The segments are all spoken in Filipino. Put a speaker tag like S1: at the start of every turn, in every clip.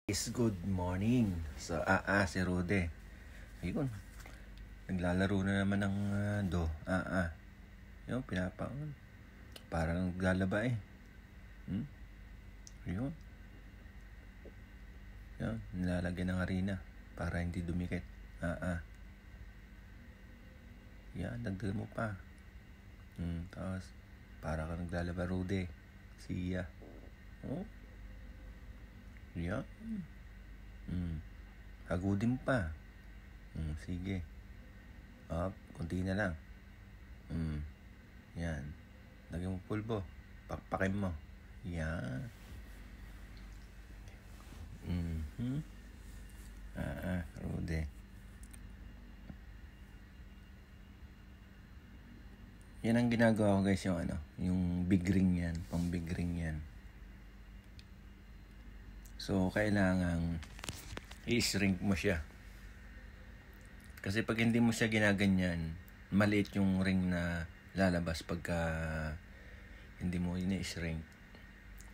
S1: Good morning. So, si Rode. Ayun. Naglalaro na naman ng Yun, pinapaon. Parang naglalaba eh. Ayun. Yun, nilalagyan ng harina para hindi dumikit. Yan, dagdag mo pa. Tapos, para ka naglalaba, Rode. Siya. Oh. Yan. Hagudin pa. Sige. Kunti na lang. Yan. Lagyan mo pulbo. Pakpakin mo. Yan. Rode. Yan ang ginagawa ko guys, yung big ring yan. Pang big ring yan. So, kailangan i-shrink mo siya. Kasi pag hindi mo siya ginaganyan, maliit yung ring na lalabas pagka hindi mo i-shrink.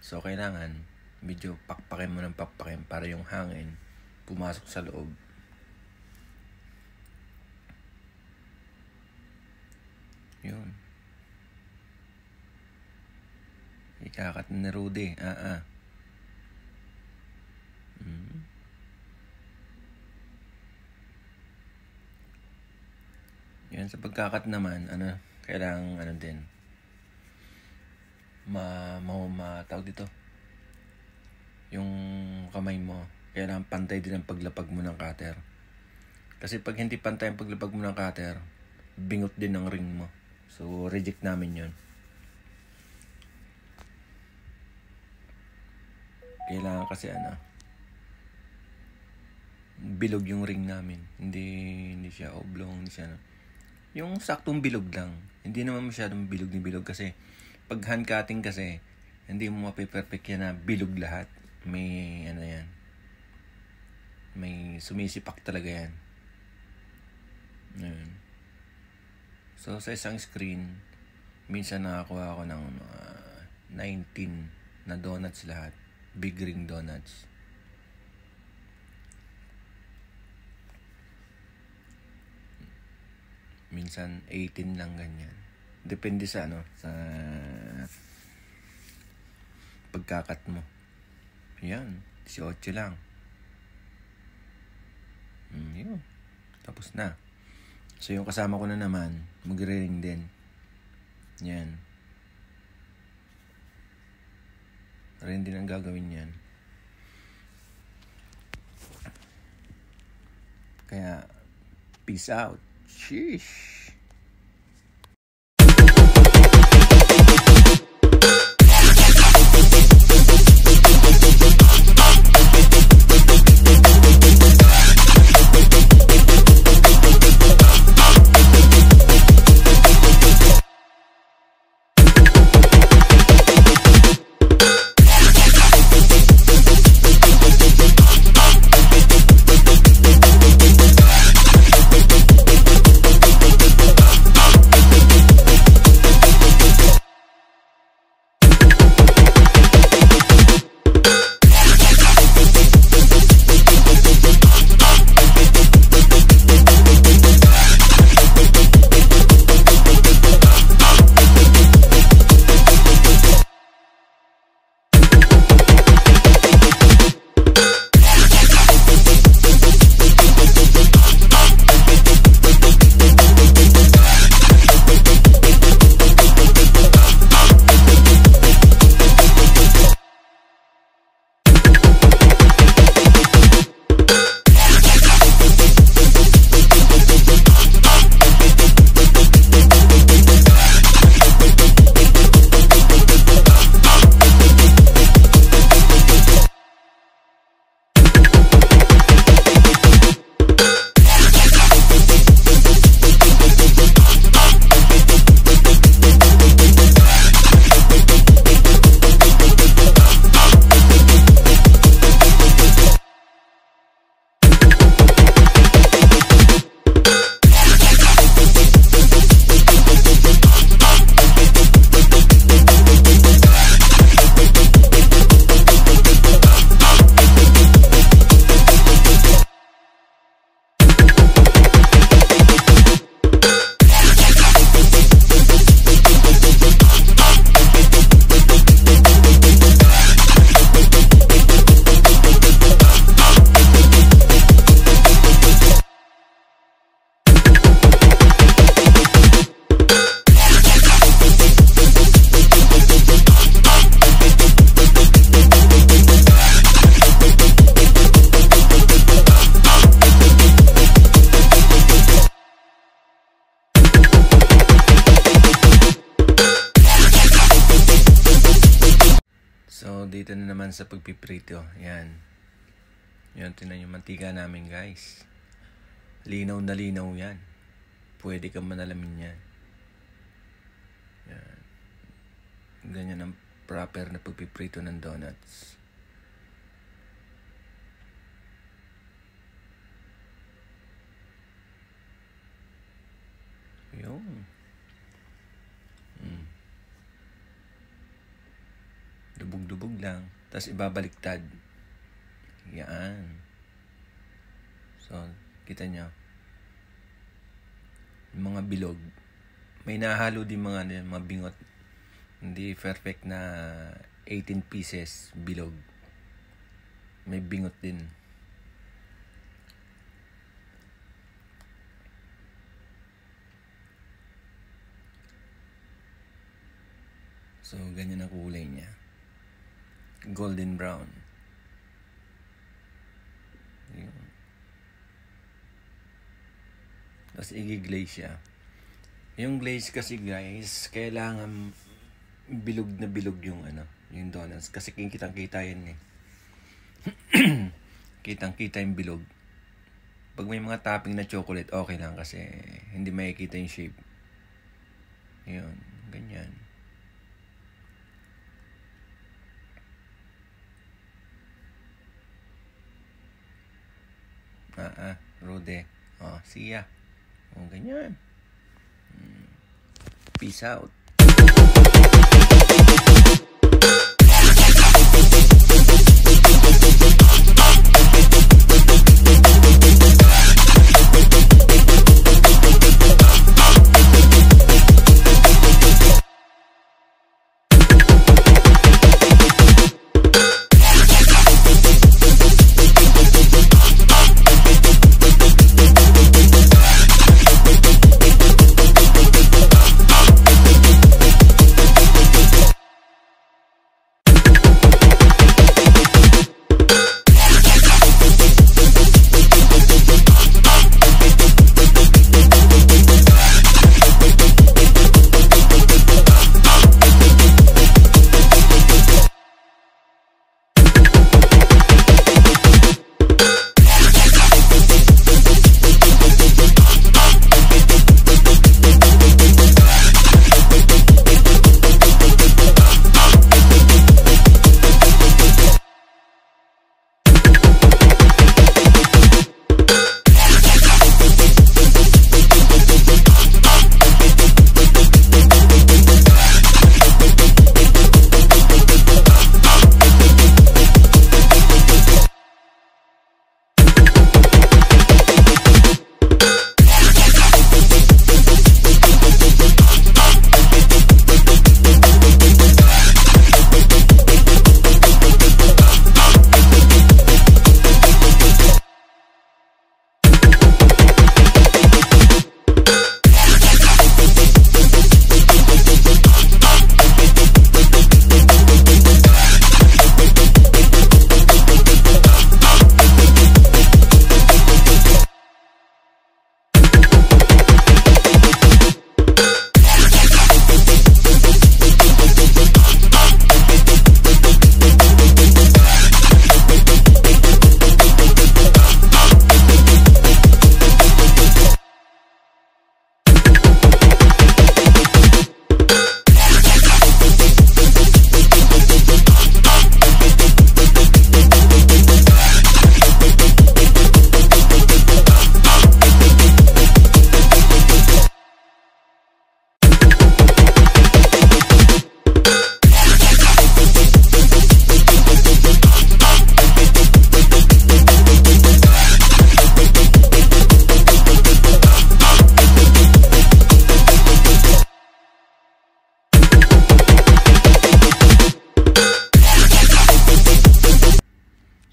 S1: So, kailangan medyo pakpakin mo ng pakpakin para yung hangin pumasok sa loob. Yun. Ikakat na Rudy. Yan, sa pagkakat naman, kailangan din. Tawag dito. Yung kamay mo, kailangan pantay din ang paglapag mo ng cutter. Kasi pag hindi pantay ang paglapag mo ng cutter, bingot din ang ring mo. So, reject namin yun. Kailangan kasi bilog yung ring namin. Hindi siya oblong, hindi siya yung saktong bilog lang. Hindi naman masyadong bilog ni bilog kasi pag hand cutting kasi hindi mo mapiperfect yan na bilog lahat. May yan. May sumisipak talaga yan. Ayun. So sa isang screen minsan nakakuha ako ng 19 na donuts lahat. Big ring donuts. Minsan 18 lang ganyan. Depende sa sa pagkakat mo. Yan, 18 lang. Yun. Tapos na. So yung kasama ko na naman, magre-ring din. Yan. Rin din ang gagawin yan. Kaya, peace out. Sheesh. dito na naman sa pagpiprito. Yan. Yan, tinan yung mantika namin, guys. Linaw na linaw yan. Pwede kang manalamin yan. Yan. Ganyan ang proper na pagpiprito ng donuts. Yung. Dubog-dubog lang. Tapos ibabaliktad. Yan. So, kita nyo. Yung mga bilog. May nahalo din mga bingot. Hindi perfect na 18 pieces bilog. May bingot din. So, ganyan ang kulay niya. Golden brown. Yun. Tapos i-glaze siya. Yung glaze kasi, guys, kailangan bilog na bilog yung yung donuts. Kasi kitang-kita yan eh. Kitang-kita yung bilog. Pag may mga topping na chocolate, okay lang kasi hindi makikita yung shape. Yun, ganyan. Rode. See ya. Ganyan. Peace out.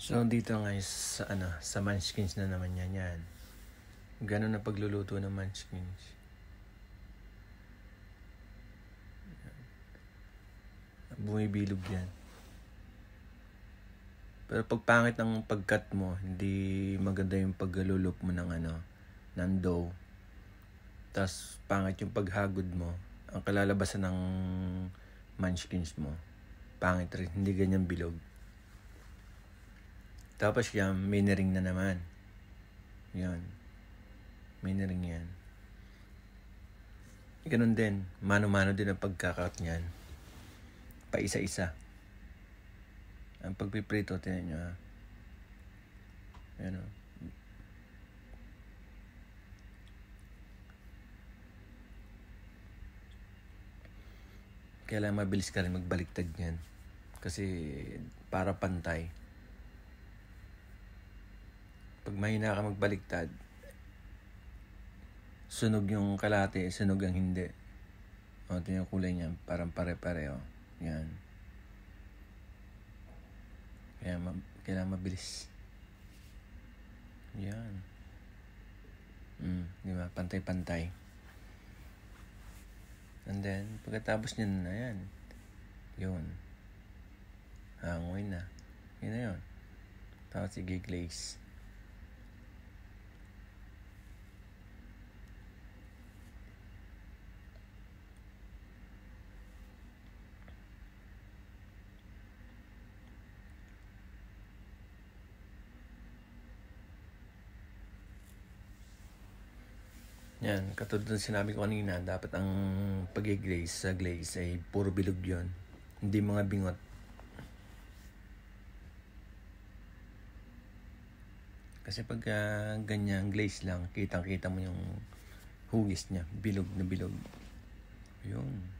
S1: So dito guys sa munchkins na naman yan. Ganun na pagluluto ng munchkins. Bumibilog yan. Pero pag pangit ang pagkat mo, hindi maganda yung paglulup mo ng dough. Tapos pangit yung paghagod mo, ang kalalabasan ng munchkins mo. Pangit rin, hindi ganyan bilog. Tapos yan, may na-ring na naman. Yan. May na-ring yan. Ganun din. Mano-mano din ang pagkakakat niyan. Pa isa-isa. Ang pagpiprito, tinan nyo ha. Ayan o. Kailangan mabilis ka rin magbaliktad niyan. Kasi para pantay. Pag mahina ka magbaliktad, sunog yung kalate, sunog ang hindi. O, ito yung kulay niya. Parang pare-pareho. Yan. Kaya kailangan mabilis. Yan. Di ba? Pantay-pantay. And then, pagkatapos niyan na yan. Yun. Hangoy na. Yun na yun. Tapos i-glaze. Yan, katulad ng sinabi ko kanina, dapat ang pag-glaze sa glaze ay puro bilog yun. Hindi mga bingot. Kasi pag ganyan glaze lang, kitang-kita mo yung hugis niya. Bilog na bilog. Yun.